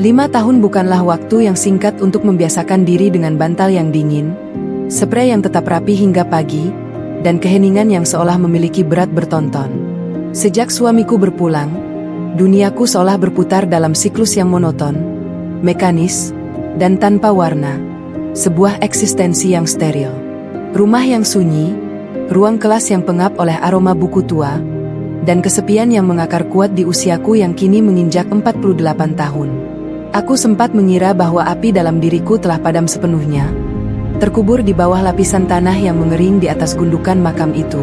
5 tahun bukanlah waktu yang singkat untuk membiasakan diri dengan bantal yang dingin, sprei yang tetap rapi hingga pagi, dan keheningan yang seolah memiliki berat bertonton. Sejak suamiku berpulang, duniaku seolah berputar dalam siklus yang monoton, mekanis, dan tanpa warna. Sebuah eksistensi yang steril. Rumah yang sunyi, ruang kelas yang pengap oleh aroma buku tua, dan kesepian yang mengakar kuat di usiaku yang kini menginjak 48 tahun. Aku sempat mengira bahwa api dalam diriku telah padam sepenuhnya, terkubur di bawah lapisan tanah yang mengering di atas gundukan makam itu.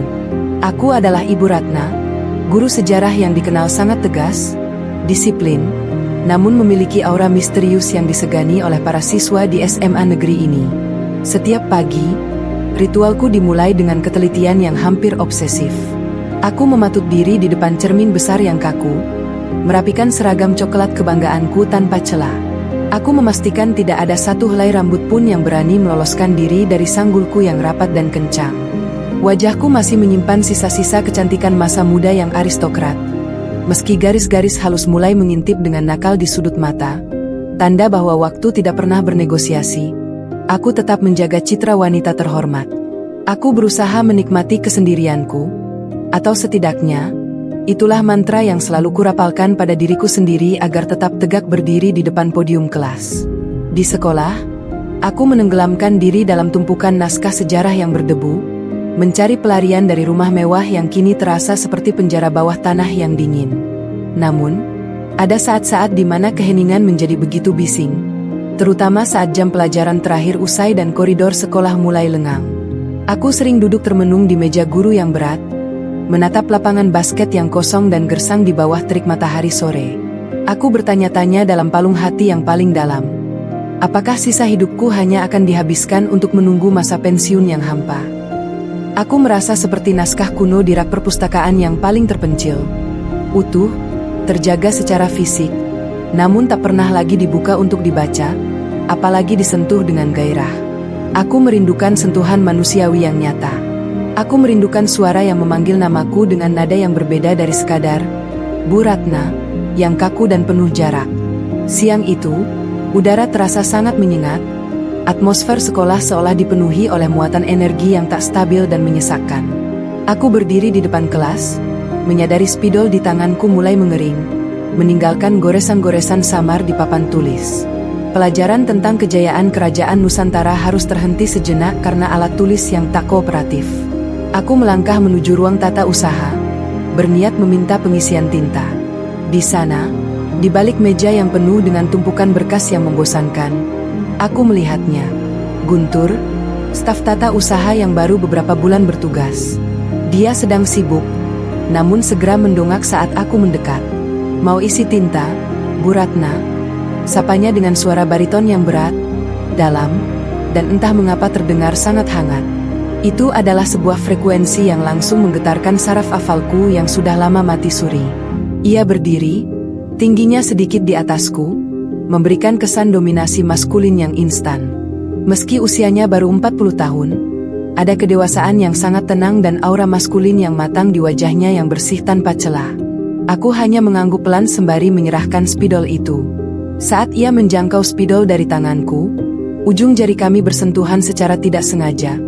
Aku adalah Ibu Ratna, guru sejarah yang dikenal sangat tegas, disiplin, namun memiliki aura misterius yang disegani oleh para siswa di SMA negeri ini. Setiap pagi, ritualku dimulai dengan ketelitian yang hampir obsesif. Aku mematut diri di depan cermin besar yang kaku, merapikan seragam coklat kebanggaanku tanpa celah. Aku memastikan tidak ada satu helai rambut pun yang berani meloloskan diri dari sanggulku yang rapat dan kencang. Wajahku masih menyimpan sisa-sisa kecantikan masa muda yang aristokrat. Meski garis-garis halus mulai mengintip dengan nakal di sudut mata, tanda bahwa waktu tidak pernah bernegosiasi, aku tetap menjaga citra wanita terhormat. Aku berusaha menikmati kesendirianku, atau setidaknya, itulah mantra yang selalu kurapalkan pada diriku sendiri agar tetap tegak berdiri di depan podium kelas. Di sekolah, aku menenggelamkan diri dalam tumpukan naskah sejarah yang berdebu, mencari pelarian dari rumah mewah yang kini terasa seperti penjara bawah tanah yang dingin. Namun, ada saat-saat di mana keheningan menjadi begitu bising, terutama saat jam pelajaran terakhir usai dan koridor sekolah mulai lengang. Aku sering duduk termenung di meja guru yang berat, menatap lapangan basket yang kosong dan gersang di bawah terik matahari sore. Aku bertanya-tanya dalam palung hati yang paling dalam. Apakah sisa hidupku hanya akan dihabiskan untuk menunggu masa pensiun yang hampa? Aku merasa seperti naskah kuno di rak perpustakaan yang paling terpencil. Utuh, terjaga secara fisik, namun tak pernah lagi dibuka untuk dibaca, apalagi disentuh dengan gairah. Aku merindukan sentuhan manusiawi yang nyata. Aku merindukan suara yang memanggil namaku dengan nada yang berbeda dari sekadar Bu Ratna, yang kaku dan penuh jarak. Siang itu, udara terasa sangat menyengat, atmosfer sekolah seolah dipenuhi oleh muatan energi yang tak stabil dan menyesakkan. Aku berdiri di depan kelas, menyadari spidol di tanganku mulai mengering, meninggalkan goresan-goresan samar di papan tulis. Pelajaran tentang kejayaan kerajaan Nusantara harus terhenti sejenak karena alat tulis yang tak kooperatif. Aku melangkah menuju ruang tata usaha, berniat meminta pengisian tinta. Di sana, di balik meja yang penuh dengan tumpukan berkas yang membosankan, aku melihatnya. Guntur, staf tata usaha yang baru beberapa bulan bertugas. Dia sedang sibuk, namun segera mendongak saat aku mendekat. "Mau isi tinta, Bu Ratna?" Sapanya dengan suara bariton yang berat, dalam, dan entah mengapa terdengar sangat hangat. Itu adalah sebuah frekuensi yang langsung menggetarkan saraf afalku yang sudah lama mati suri. Ia berdiri, tingginya sedikit di atasku, memberikan kesan dominasi maskulin yang instan. Meski usianya baru 40 tahun, ada kedewasaan yang sangat tenang dan aura maskulin yang matang di wajahnya yang bersih tanpa celah. Aku hanya mengangguk pelan sembari menyerahkan spidol itu. Saat ia menjangkau spidol dari tanganku, ujung jari kami bersentuhan secara tidak sengaja.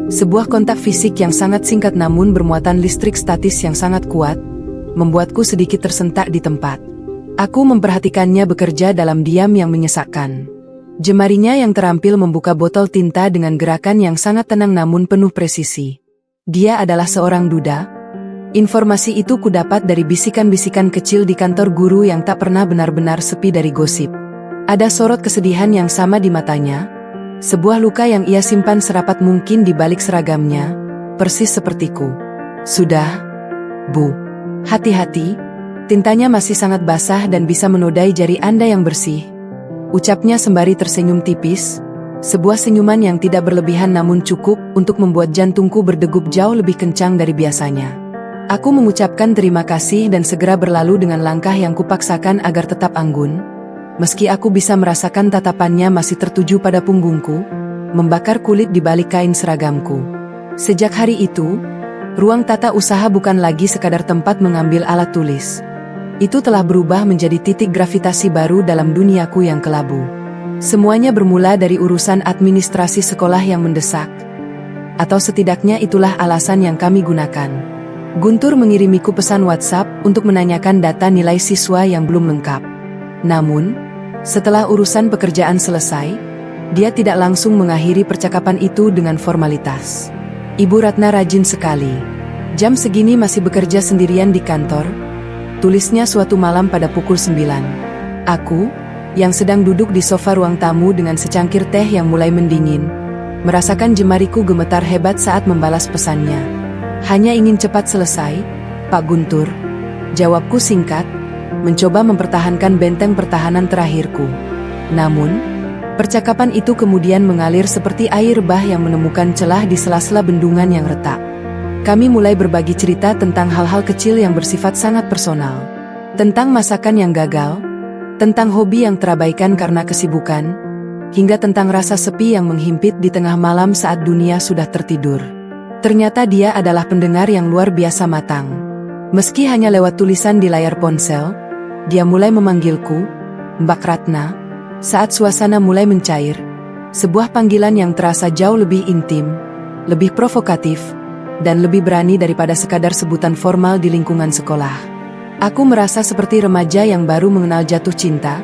Sebuah kontak fisik yang sangat singkat namun bermuatan listrik statis yang sangat kuat, membuatku sedikit tersentak di tempat. Aku memperhatikannya bekerja dalam diam yang menyesakkan. Jemarinya yang terampil membuka botol tinta dengan gerakan yang sangat tenang namun penuh presisi. Dia adalah seorang duda. Informasi itu kudapat dari bisikan-bisikan kecil di kantor guru yang tak pernah benar-benar sepi dari gosip. Ada sorot kesedihan yang sama di matanya, sebuah luka yang ia simpan serapat mungkin di balik seragamnya, persis sepertiku. "Sudah, Bu. Hati-hati, tintanya masih sangat basah dan bisa menodai jari Anda yang bersih," ucapnya sembari tersenyum tipis, sebuah senyuman yang tidak berlebihan namun cukup untuk membuat jantungku berdegup jauh lebih kencang dari biasanya. Aku mengucapkan terima kasih dan segera berlalu dengan langkah yang kupaksakan agar tetap anggun. Meski aku bisa merasakan tatapannya masih tertuju pada punggungku, membakar kulit di balik kain seragamku. Sejak hari itu, ruang tata usaha bukan lagi sekadar tempat mengambil alat tulis. Itu telah berubah menjadi titik gravitasi baru dalam duniaku yang kelabu. Semuanya bermula dari urusan administrasi sekolah yang mendesak. Atau setidaknya itulah alasan yang kami gunakan. Guntur mengirimiku pesan WhatsApp untuk menanyakan data nilai siswa yang belum lengkap. Namun, setelah urusan pekerjaan selesai, dia tidak langsung mengakhiri percakapan itu dengan formalitas. "Ibu Ratna rajin sekali. Jam segini masih bekerja sendirian di kantor," tulisnya suatu malam pada pukul 9. Aku, yang sedang duduk di sofa ruang tamu dengan secangkir teh yang mulai mendingin, merasakan jemariku gemetar hebat saat membalas pesannya. "Hanya ingin cepat selesai, Pak Guntur," jawabku singkat, mencoba mempertahankan benteng pertahanan terakhirku. Namun, percakapan itu kemudian mengalir seperti air bah yang menemukan celah di sela-sela bendungan yang retak. Kami mulai berbagi cerita tentang hal-hal kecil yang bersifat sangat personal. Tentang masakan yang gagal, tentang hobi yang terabaikan karena kesibukan, hingga tentang rasa sepi yang menghimpit di tengah malam saat dunia sudah tertidur. Ternyata dia adalah pendengar yang luar biasa matang. Meski hanya lewat tulisan di layar ponsel, dia mulai memanggilku, "Mbak Ratna," saat suasana mulai mencair. Sebuah panggilan yang terasa jauh lebih intim, lebih provokatif, dan lebih berani daripada sekadar sebutan formal di lingkungan sekolah. Aku merasa seperti remaja yang baru mengenal jatuh cinta,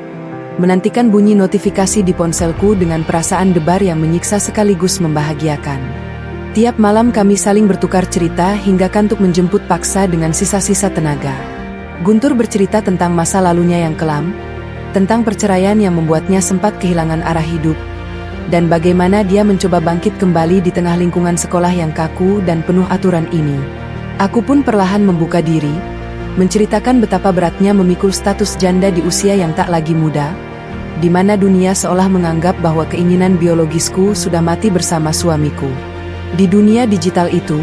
menantikan bunyi notifikasi di ponselku dengan perasaan debar yang menyiksa sekaligus membahagiakan. Tiap malam kami saling bertukar cerita hingga kantuk menjemput paksa dengan sisa-sisa tenaga. Guntur bercerita tentang masa lalunya yang kelam, tentang perceraian yang membuatnya sempat kehilangan arah hidup, dan bagaimana dia mencoba bangkit kembali di tengah lingkungan sekolah yang kaku dan penuh aturan ini. Aku pun perlahan membuka diri, menceritakan betapa beratnya memikul status janda di usia yang tak lagi muda, di mana dunia seolah menganggap bahwa keinginan biologisku sudah mati bersama suamiku. Di dunia digital itu,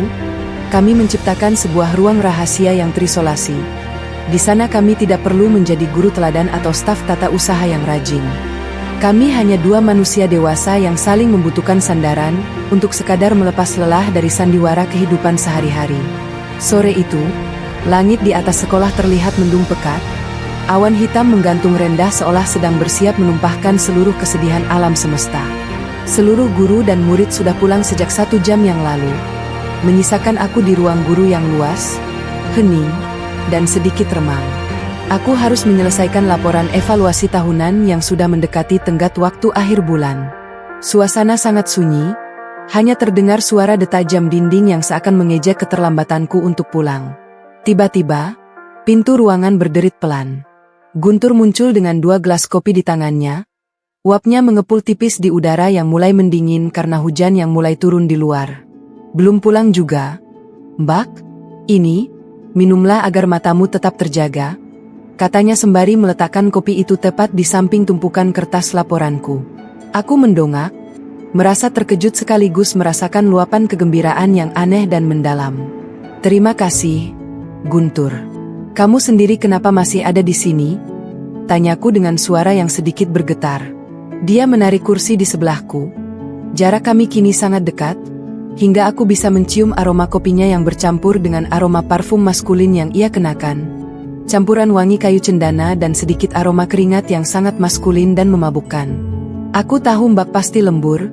kami menciptakan sebuah ruang rahasia yang terisolasi. Di sana kami tidak perlu menjadi guru teladan atau staf tata usaha yang rajin. Kami hanya dua manusia dewasa yang saling membutuhkan sandaran untuk sekadar melepas lelah dari sandiwara kehidupan sehari-hari. Sore itu, langit di atas sekolah terlihat mendung pekat. Awan hitam menggantung rendah seolah sedang bersiap menumpahkan seluruh kesedihan alam semesta. Seluruh guru dan murid sudah pulang sejak 1 jam yang lalu, menyisakan aku di ruang guru yang luas, hening, dan sedikit remang. Aku harus menyelesaikan laporan evaluasi tahunan yang sudah mendekati tenggat waktu akhir bulan. Suasana sangat sunyi, hanya terdengar suara detak jam dinding yang seakan mengejek keterlambatanku untuk pulang. Tiba-tiba, pintu ruangan berderit pelan. Guntur muncul dengan 2 gelas kopi di tangannya. Uapnya mengepul tipis di udara yang mulai mendingin karena hujan yang mulai turun di luar. "Belum pulang juga, Mbak? Ini, minumlah agar matamu tetap terjaga," katanya sembari meletakkan kopi itu tepat di samping tumpukan kertas laporanku. Aku mendongak, merasa terkejut sekaligus merasakan luapan kegembiraan yang aneh dan mendalam. "Terima kasih, Guntur. Kamu sendiri kenapa masih ada di sini?" tanyaku dengan suara yang sedikit bergetar. Dia menarik kursi di sebelahku. Jarak kami kini sangat dekat, hingga aku bisa mencium aroma kopinya yang bercampur dengan aroma parfum maskulin yang ia kenakan. Campuran wangi kayu cendana dan sedikit aroma keringat yang sangat maskulin dan memabukkan. "Aku tahu Mbak pasti lembur,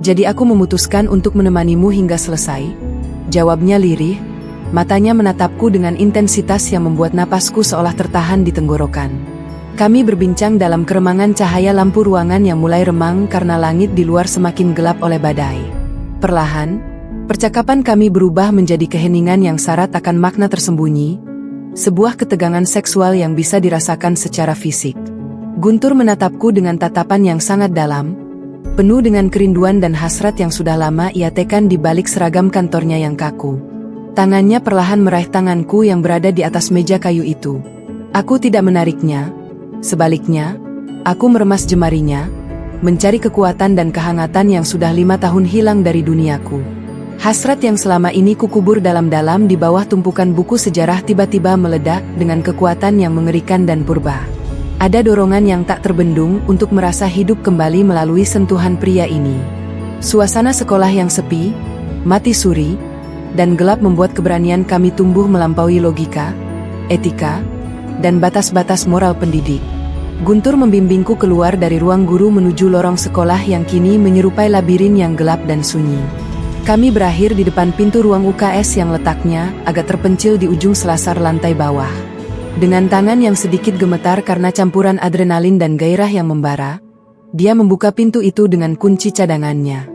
jadi aku memutuskan untuk menemanimu hingga selesai," jawabnya lirih, matanya menatapku dengan intensitas yang membuat napasku seolah tertahan di tenggorokan. Kami berbincang dalam keremangan cahaya lampu ruangan yang mulai remang karena langit di luar semakin gelap oleh badai. Perlahan, percakapan kami berubah menjadi keheningan yang syarat akan makna tersembunyi, sebuah ketegangan seksual yang bisa dirasakan secara fisik. Guntur menatapku dengan tatapan yang sangat dalam, penuh dengan kerinduan dan hasrat yang sudah lama ia tekan di balik seragam kantornya yang kaku. Tangannya perlahan meraih tanganku yang berada di atas meja kayu itu. Aku tidak menariknya. Sebaliknya, aku meremas jemarinya, mencari kekuatan dan kehangatan yang sudah 5 tahun hilang dari duniaku. Hasrat yang selama ini kukubur dalam-dalam di bawah tumpukan buku sejarah tiba-tiba meledak dengan kekuatan yang mengerikan dan purba. Ada dorongan yang tak terbendung untuk merasa hidup kembali melalui sentuhan pria ini. Suasana sekolah yang sepi, mati suri, dan gelap membuat keberanian kami tumbuh melampaui logika, etika, dan batas-batas moral pendidik. Guntur membimbingku keluar dari ruang guru menuju lorong sekolah yang kini menyerupai labirin yang gelap dan sunyi. Kami berakhir di depan pintu ruang UKS yang letaknya agak terpencil di ujung selasar lantai bawah. Dengan tangan yang sedikit gemetar karena campuran adrenalin dan gairah yang membara, dia membuka pintu itu dengan kunci cadangannya.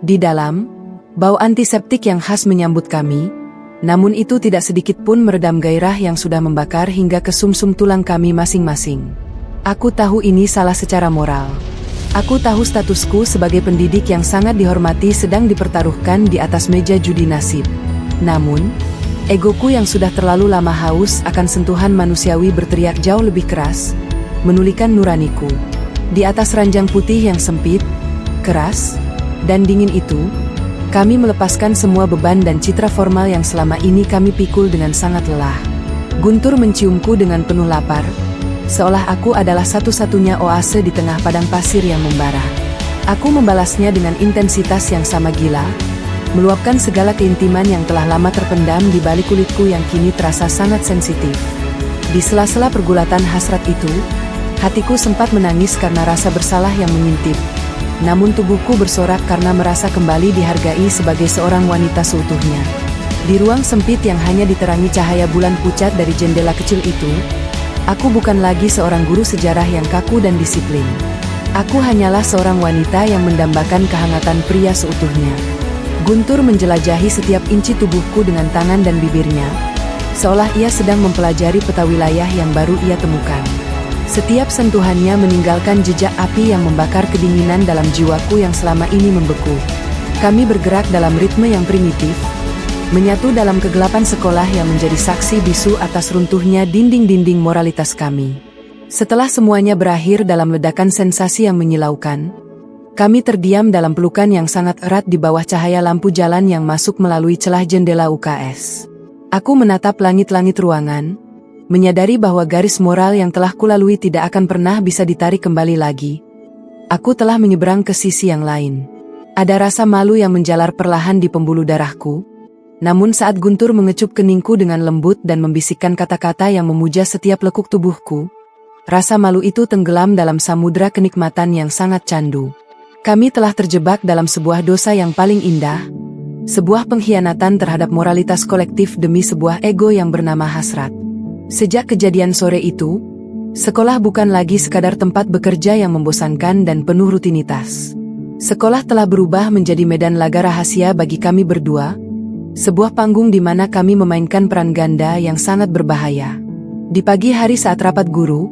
Di dalam, bau antiseptik yang khas menyambut kami, namun itu tidak sedikit pun meredam gairah yang sudah membakar hingga ke sumsum tulang kami masing-masing. Aku tahu ini salah secara moral. Aku tahu statusku sebagai pendidik yang sangat dihormati sedang dipertaruhkan di atas meja judi nasib. Namun, egoku yang sudah terlalu lama haus akan sentuhan manusiawi berteriak jauh lebih keras, menulikan nuraniku. Di atas ranjang putih yang sempit, keras, dan dingin itu, kami melepaskan semua beban dan citra formal yang selama ini kami pikul dengan sangat lelah. Guntur menciumku dengan penuh lapar, seolah aku adalah satu-satunya oase di tengah padang pasir yang membara. Aku membalasnya dengan intensitas yang sama gila, meluapkan segala keintiman yang telah lama terpendam di balik kulitku yang kini terasa sangat sensitif. Di sela-sela pergulatan hasrat itu, hatiku sempat menangis karena rasa bersalah yang mengintip. Namun tubuhku bersorak karena merasa kembali dihargai sebagai seorang wanita seutuhnya. Di ruang sempit yang hanya diterangi cahaya bulan pucat dari jendela kecil itu, aku bukan lagi seorang guru sejarah yang kaku dan disiplin. Aku hanyalah seorang wanita yang mendambakan kehangatan pria seutuhnya. Guntur menjelajahi setiap inci tubuhku dengan tangan dan bibirnya, seolah ia sedang mempelajari peta wilayah yang baru ia temukan. Setiap sentuhannya meninggalkan jejak api yang membakar kedinginan dalam jiwaku yang selama ini membeku. Kami bergerak dalam ritme yang primitif, menyatu dalam kegelapan sekolah yang menjadi saksi bisu atas runtuhnya dinding-dinding moralitas kami. Setelah semuanya berakhir dalam ledakan sensasi yang menyilaukan, kami terdiam dalam pelukan yang sangat erat di bawah cahaya lampu jalan yang masuk melalui celah jendela UKS. Aku menatap langit-langit ruangan, menyadari bahwa garis moral yang telah kulalui tidak akan pernah bisa ditarik kembali lagi. Aku telah menyeberang ke sisi yang lain. Ada rasa malu yang menjalar perlahan di pembuluh darahku. Namun saat Guntur mengecup keningku dengan lembut dan membisikkan kata-kata yang memuja setiap lekuk tubuhku, rasa malu itu tenggelam dalam samudra kenikmatan yang sangat candu. Kami telah terjebak dalam sebuah dosa yang paling indah, sebuah pengkhianatan terhadap moralitas kolektif demi sebuah ego yang bernama hasrat. Sejak kejadian sore itu, sekolah bukan lagi sekadar tempat bekerja yang membosankan dan penuh rutinitas. Sekolah telah berubah menjadi medan laga rahasia bagi kami berdua, sebuah panggung di mana kami memainkan peran ganda yang sangat berbahaya. Di pagi hari saat rapat guru,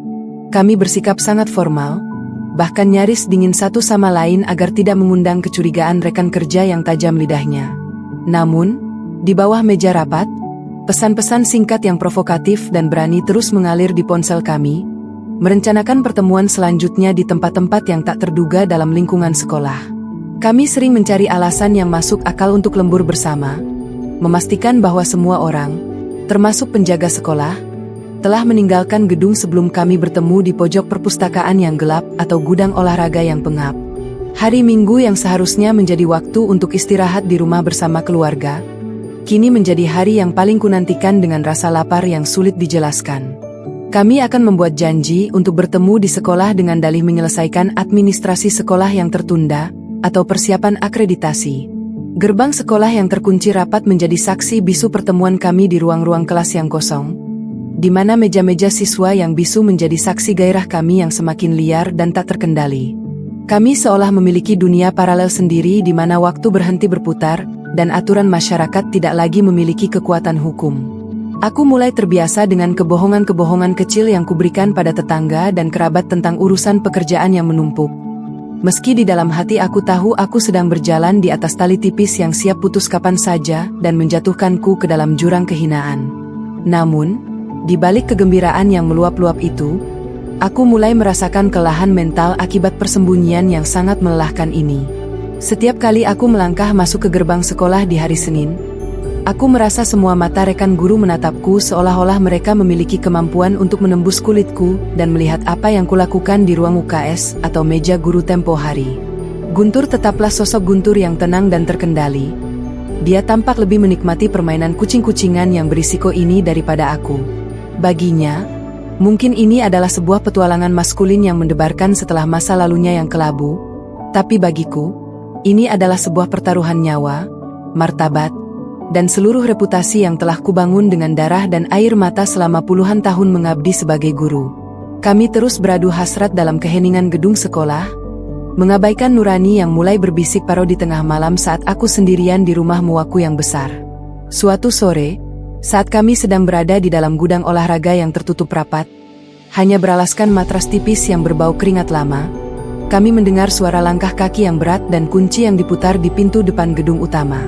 kami bersikap sangat formal, bahkan nyaris dingin satu sama lain agar tidak mengundang kecurigaan rekan kerja yang tajam lidahnya. Namun, di bawah meja rapat, pesan-pesan singkat yang provokatif dan berani terus mengalir di ponsel kami, merencanakan pertemuan selanjutnya di tempat-tempat yang tak terduga dalam lingkungan sekolah. Kami sering mencari alasan yang masuk akal untuk lembur bersama, memastikan bahwa semua orang, termasuk penjaga sekolah, telah meninggalkan gedung sebelum kami bertemu di pojok perpustakaan yang gelap atau gudang olahraga yang pengap. Hari Minggu yang seharusnya menjadi waktu untuk istirahat di rumah bersama keluarga, kini menjadi hari yang paling kunantikan dengan rasa lapar yang sulit dijelaskan. Kami akan membuat janji untuk bertemu di sekolah dengan dalih menyelesaikan administrasi sekolah yang tertunda, atau persiapan akreditasi. Gerbang sekolah yang terkunci rapat menjadi saksi bisu pertemuan kami di ruang-ruang kelas yang kosong, di mana meja-meja siswa yang bisu menjadi saksi gairah kami yang semakin liar dan tak terkendali. Kami seolah memiliki dunia paralel sendiri di mana waktu berhenti berputar, dan aturan masyarakat tidak lagi memiliki kekuatan hukum. Aku mulai terbiasa dengan kebohongan-kebohongan kecil yang kuberikan pada tetangga dan kerabat tentang urusan pekerjaan yang menumpuk. Meski di dalam hati aku tahu aku sedang berjalan di atas tali tipis yang siap putus kapan saja dan menjatuhkanku ke dalam jurang kehinaan. Namun, di balik kegembiraan yang meluap-luap itu, aku mulai merasakan kelelahan mental akibat persembunyian yang sangat melelahkan ini. Setiap kali aku melangkah masuk ke gerbang sekolah di hari Senin, aku merasa semua mata rekan guru menatapku seolah-olah mereka memiliki kemampuan untuk menembus kulitku dan melihat apa yang kulakukan di ruang UKS atau meja guru tempo hari. Guntur tetaplah sosok Guntur yang tenang dan terkendali. Dia tampak lebih menikmati permainan kucing-kucingan yang berisiko ini daripada aku. Baginya, Mungkin ini adalah sebuah petualangan maskulin yang mendebarkan setelah masa lalunya yang kelabu, tapi bagiku, ini adalah sebuah pertaruhan nyawa, martabat, dan seluruh reputasi yang telah kubangun dengan darah dan air mata selama puluhan tahun mengabdi sebagai guru. Kami terus beradu hasrat dalam keheningan gedung sekolah, mengabaikan nurani yang mulai berbisik paro di tengah malam saat aku sendirian di rumah muaku yang besar. Suatu sore, saat kami sedang berada di dalam gudang olahraga yang tertutup rapat, hanya beralaskan matras tipis yang berbau keringat lama, kami mendengar suara langkah kaki yang berat dan kunci yang diputar di pintu depan gedung utama.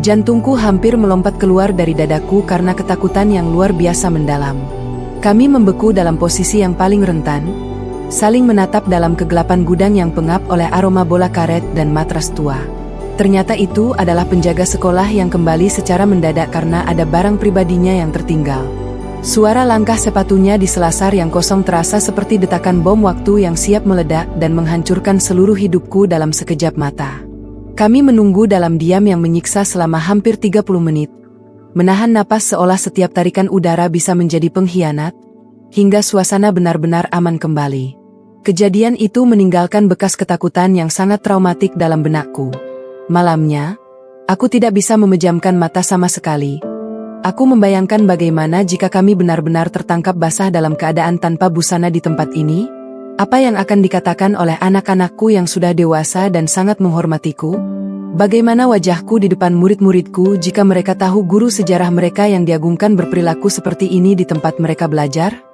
Jantungku hampir melompat keluar dari dadaku karena ketakutan yang luar biasa mendalam. Kami membeku dalam posisi yang paling rentan, saling menatap dalam kegelapan gudang yang pengap oleh aroma bola karet dan matras tua. Ternyata itu adalah penjaga sekolah yang kembali secara mendadak karena ada barang pribadinya yang tertinggal. Suara langkah sepatunya di selasar yang kosong terasa seperti detakan bom waktu yang siap meledak dan menghancurkan seluruh hidupku dalam sekejap mata. Kami menunggu dalam diam yang menyiksa selama hampir 30 menit, menahan napas seolah setiap tarikan udara bisa menjadi pengkhianat, hingga suasana benar-benar aman kembali. Kejadian itu meninggalkan bekas ketakutan yang sangat traumatik dalam benakku. Malamnya, aku tidak bisa memejamkan mata sama sekali. Aku membayangkan bagaimana jika kami benar-benar tertangkap basah dalam keadaan tanpa busana di tempat ini. Apa yang akan dikatakan oleh anak-anakku yang sudah dewasa dan sangat menghormatiku? Bagaimana wajahku di depan murid-muridku jika mereka tahu guru sejarah mereka yang diagungkan berperilaku seperti ini di tempat mereka belajar?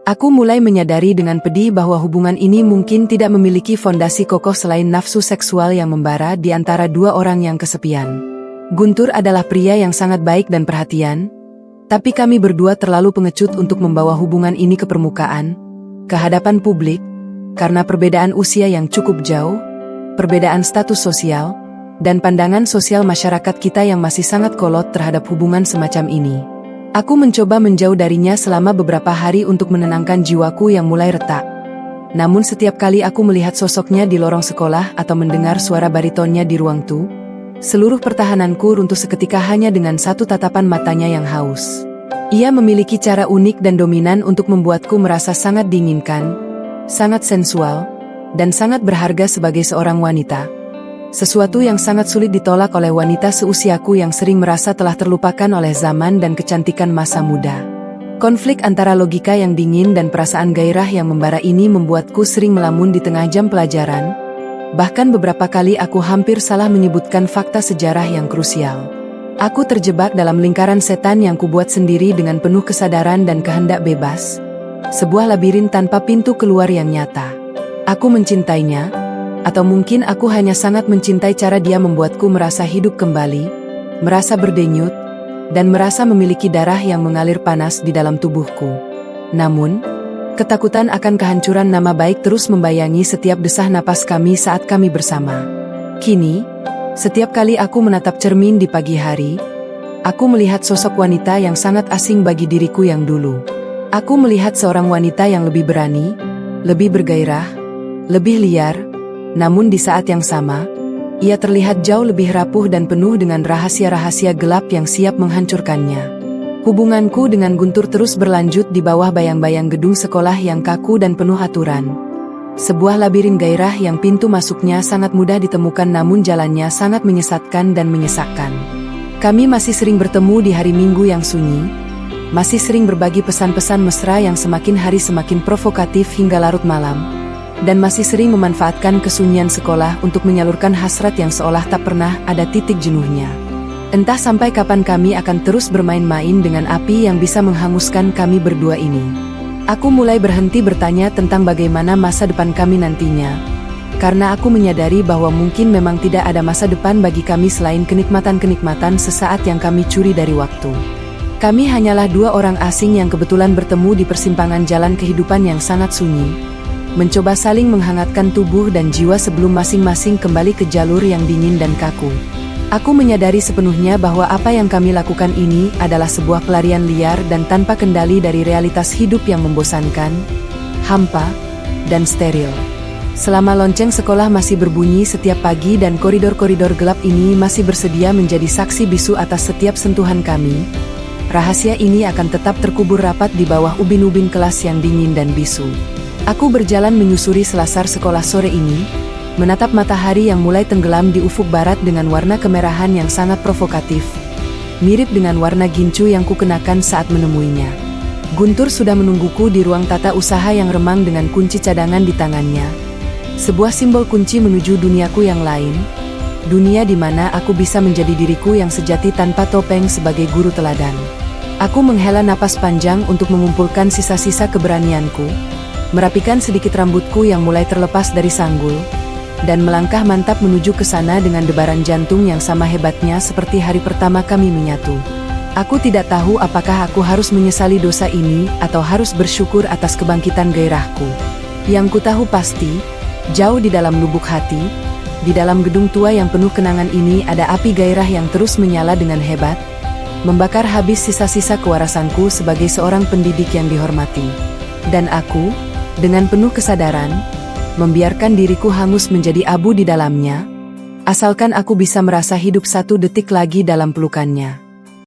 Aku mulai menyadari dengan pedih bahwa hubungan ini mungkin tidak memiliki fondasi kokoh selain nafsu seksual yang membara di antara dua orang yang kesepian. Guntur adalah pria yang sangat baik dan perhatian, tapi kami berdua terlalu pengecut untuk membawa hubungan ini ke permukaan, ke hadapan publik, karena perbedaan usia yang cukup jauh, perbedaan status sosial, dan pandangan sosial masyarakat kita yang masih sangat kolot terhadap hubungan semacam ini. Aku mencoba menjauh darinya selama beberapa hari untuk menenangkan jiwaku yang mulai retak. Namun setiap kali aku melihat sosoknya di lorong sekolah atau mendengar suara baritonnya di ruang tu, seluruh pertahananku runtuh seketika hanya dengan satu tatapan matanya yang haus. Ia memiliki cara unik dan dominan untuk membuatku merasa sangat diinginkan, sangat sensual, dan sangat berharga sebagai seorang wanita. Sesuatu yang sangat sulit ditolak oleh wanita seusiaku yang sering merasa telah terlupakan oleh zaman dan kecantikan masa muda. Konflik antara logika yang dingin dan perasaan gairah yang membara ini membuatku sering melamun di tengah jam pelajaran. Bahkan beberapa kali aku hampir salah menyebutkan fakta sejarah yang krusial. Aku terjebak dalam lingkaran setan yang kubuat sendiri dengan penuh kesadaran dan kehendak bebas. Sebuah labirin tanpa pintu keluar yang nyata. Aku mencintainya, atau mungkin aku hanya sangat mencintai cara dia membuatku merasa hidup kembali, merasa berdenyut, dan merasa memiliki darah yang mengalir panas di dalam tubuhku. Namun, ketakutan akan kehancuran nama baik terus membayangi setiap desah napas kami saat kami bersama. Kini, setiap kali aku menatap cermin di pagi hari, aku melihat sosok wanita yang sangat asing bagi diriku yang dulu. Aku melihat seorang wanita yang lebih berani, lebih bergairah, lebih liar. Namun di saat yang sama, ia terlihat jauh lebih rapuh dan penuh dengan rahasia-rahasia gelap yang siap menghancurkannya. Hubunganku dengan Guntur terus berlanjut di bawah bayang-bayang gedung sekolah yang kaku dan penuh aturan. Sebuah labirin gairah yang pintu masuknya sangat mudah ditemukan namun jalannya sangat menyesatkan dan menyesakkan. Kami masih sering bertemu di hari Minggu yang sunyi, masih sering berbagi pesan-pesan mesra yang semakin hari semakin provokatif hingga larut malam, dan masih sering memanfaatkan kesunyian sekolah untuk menyalurkan hasrat yang seolah tak pernah ada titik jenuhnya. Entah sampai kapan kami akan terus bermain-main dengan api yang bisa menghanguskan kami berdua ini. Aku mulai berhenti bertanya tentang bagaimana masa depan kami nantinya, karena aku menyadari bahwa mungkin memang tidak ada masa depan bagi kami selain kenikmatan-kenikmatan sesaat yang kami curi dari waktu. Kami hanyalah dua orang asing yang kebetulan bertemu di persimpangan jalan kehidupan yang sangat sunyi, mencoba saling menghangatkan tubuh dan jiwa sebelum masing-masing kembali ke jalur yang dingin dan kaku. Aku menyadari sepenuhnya bahwa apa yang kami lakukan ini adalah sebuah pelarian liar dan tanpa kendali dari realitas hidup yang membosankan, hampa, dan steril. Selama lonceng sekolah masih berbunyi setiap pagi dan koridor-koridor gelap ini masih bersedia menjadi saksi bisu atas setiap sentuhan kami, rahasia ini akan tetap terkubur rapat di bawah ubin-ubin kelas yang dingin dan bisu. Aku berjalan menyusuri selasar sekolah sore ini, menatap matahari yang mulai tenggelam di ufuk barat dengan warna kemerahan yang sangat provokatif, mirip dengan warna gincu yang kukenakan saat menemuinya. Guntur sudah menungguku di ruang tata usaha yang remang dengan kunci cadangan di tangannya. Sebuah simbol kunci menuju duniaku yang lain, dunia di mana aku bisa menjadi diriku yang sejati tanpa topeng sebagai guru teladan. Aku menghela napas panjang untuk mengumpulkan sisa-sisa keberanianku, merapikan sedikit rambutku yang mulai terlepas dari sanggul, dan melangkah mantap menuju ke sana dengan debaran jantung yang sama hebatnya seperti hari pertama kami menyatu. Aku tidak tahu apakah aku harus menyesali dosa ini atau harus bersyukur atas kebangkitan gairahku. Yang ku tahu pasti, jauh di dalam lubuk hati, di dalam gedung tua yang penuh kenangan ini ada api gairah yang terus menyala dengan hebat, membakar habis sisa-sisa kewarasanku sebagai seorang pendidik yang dihormati. Dan aku, dengan penuh kesadaran, membiarkan diriku hangus menjadi abu di dalamnya, asalkan aku bisa merasa hidup satu detik lagi dalam pelukannya.